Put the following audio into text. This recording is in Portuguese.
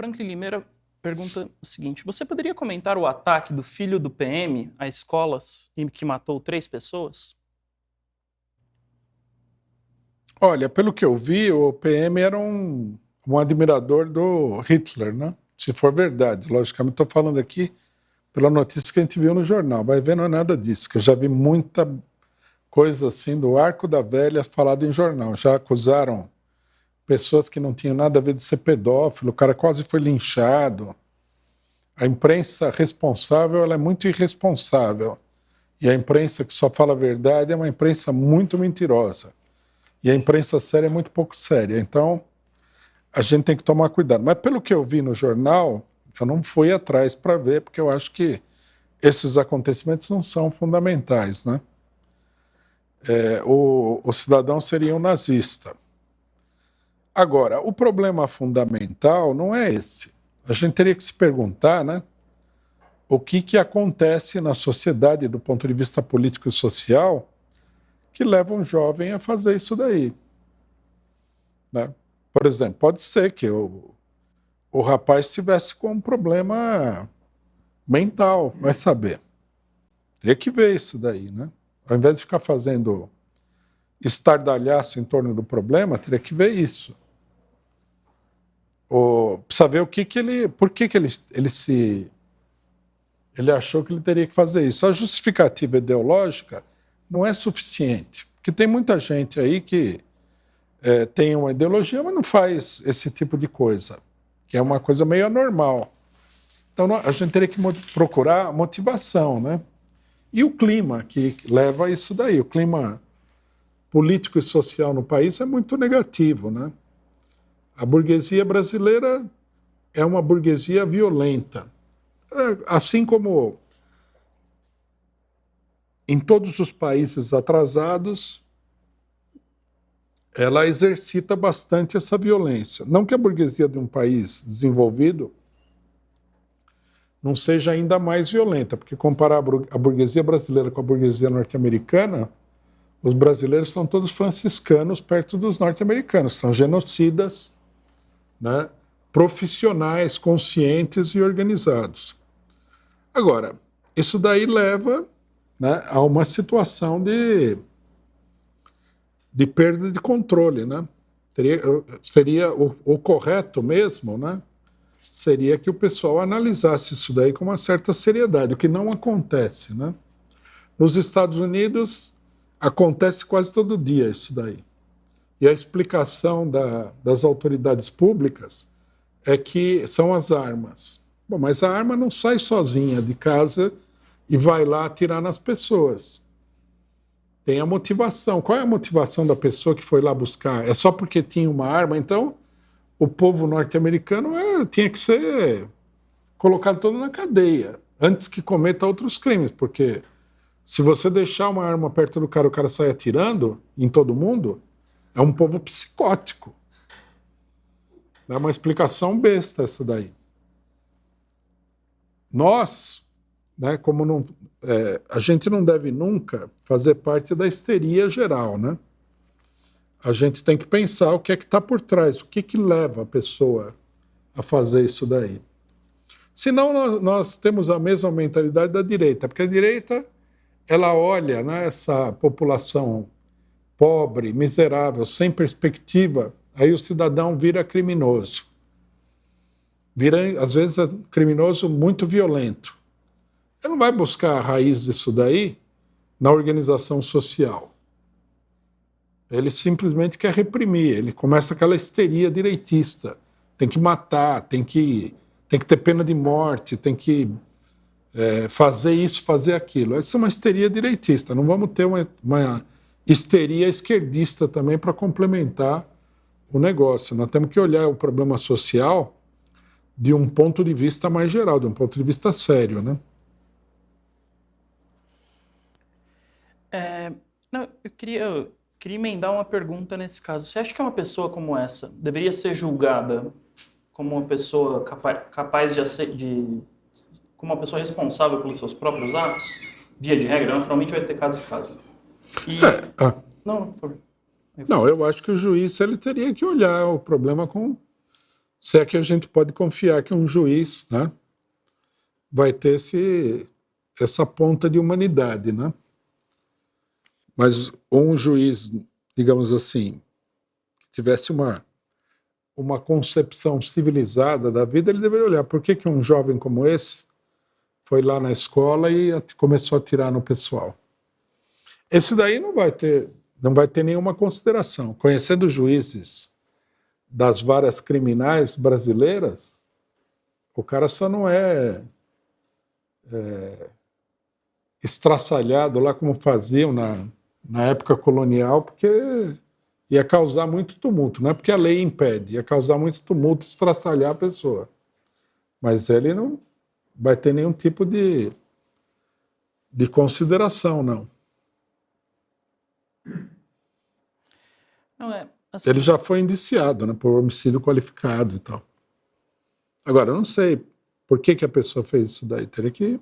Franklin Limeira pergunta o seguinte: você poderia comentar o ataque do filho do PM a escolas e que matou 3 pessoas? Olha, pelo que eu vi, o PM era um admirador do Hitler, né? Se for verdade, logicamente estou falando aqui pela notícia que a gente viu no jornal. Vai ver, não é nada disso, que eu já vi muita coisa assim do Arco da Velha falado em jornal. Já acusaram pessoas que não tinham nada a ver de ser pedófilo, o cara quase foi linchado. A imprensa responsável, ela é muito irresponsável. E a imprensa que só fala a verdade é uma imprensa muito mentirosa. E a imprensa séria é muito pouco séria. Então, a gente tem que tomar cuidado. Mas pelo que eu vi no jornal, eu não fui atrás para ver, porque eu acho que esses acontecimentos não são fundamentais, né? O cidadão seria um nazista. Agora, o problema fundamental não é esse. A gente teria que se perguntar, né? O que acontece na sociedade do ponto de vista político e social que leva um jovem a fazer isso daí, né? Por exemplo, pode ser que o rapaz estivesse com um problema mental, vai saber. Teria que ver isso daí, né? Ao invés de ficar fazendo estardalhaço em torno do problema, teria que ver isso. Precisa ver por que ele achou que ele teria que fazer isso. A justificativa ideológica não é suficiente, porque tem muita gente aí que tem uma ideologia, mas não faz esse tipo de coisa, que é uma coisa meio anormal. Então a gente teria que procurar motivação, né? E o clima que leva a isso daí. O clima político e social no país é muito negativo, né? A burguesia brasileira é uma burguesia violenta. Assim como em todos os países atrasados, ela exercita bastante essa violência. Não que a burguesia de um país desenvolvido não seja ainda mais violenta, porque comparar a burguesia brasileira com a burguesia norte-americana, os brasileiros são todos franciscanos perto dos norte-americanos, são genocidas, né, profissionais, conscientes e organizados. Agora, isso daí leva, né, a uma situação de perda de controle, né? Seria o correto mesmo, né? Seria que o pessoal analisasse isso daí com uma certa seriedade, o que não acontece, né? Nos Estados Unidos acontece quase todo dia isso daí. E a explicação das autoridades públicas é que são as armas. Bom, mas a arma não sai sozinha de casa e vai lá atirar nas pessoas. Tem a motivação. Qual é a motivação da pessoa que foi lá buscar? É só porque tinha uma arma? Então, o povo norte-americano tinha que ser colocado todo na cadeia antes que cometa outros crimes, porque se você deixar uma arma perto do cara, o cara sai atirando em todo mundo, é um povo psicótico. É uma explicação besta essa daí. Nós, né, como não, a gente não deve nunca fazer parte da histeria geral, né? A gente tem que pensar o que é que está por trás, o que leva a pessoa a fazer isso daí. Senão nós temos a mesma mentalidade da direita, porque a direita ela olha, né, essa população pobre, miserável, sem perspectiva, aí o cidadão vira criminoso. Vira, às vezes, criminoso muito violento. Ele não vai buscar a raiz disso daí na organização social. Ele simplesmente quer reprimir, ele começa aquela histeria direitista. Tem que matar, tem que ter pena de morte, tem que fazer isso, fazer aquilo. Essa é uma histeria direitista. Não vamos ter uma histeria esquerdista também para complementar o negócio. Nós temos que olhar o problema social de um ponto de vista mais geral, de um ponto de vista sério, né? Não, eu queria emendar uma pergunta nesse caso. Você acha que uma pessoa como essa deveria ser julgada como uma pessoa capaz como uma pessoa responsável pelos seus próprios atos? Via de regra, naturalmente vai ter casos e casos. Não, por favor. Não, eu acho que o juiz ele teria que olhar o problema com Se é que a gente pode confiar que um juiz, né, vai ter essa ponta de humanidade, né? Mas um juiz, digamos assim, que tivesse uma concepção civilizada da vida, ele deveria olhar por que um jovem como esse foi lá na escola e começou a atirar no pessoal. Esse daí não vai ter nenhuma consideração. Conhecendo os juízes das varas criminais brasileiras, o cara só não é estraçalhado lá como faziam na época colonial, porque ia causar muito tumulto. Não é porque a lei impede, ia causar muito tumulto, estraçalhar a pessoa. Mas ele não vai ter nenhum tipo de consideração, não. Não é assim. Ele já foi indiciado, né, por homicídio qualificado e tal. Agora, eu não sei por que a pessoa fez isso daí. Teria que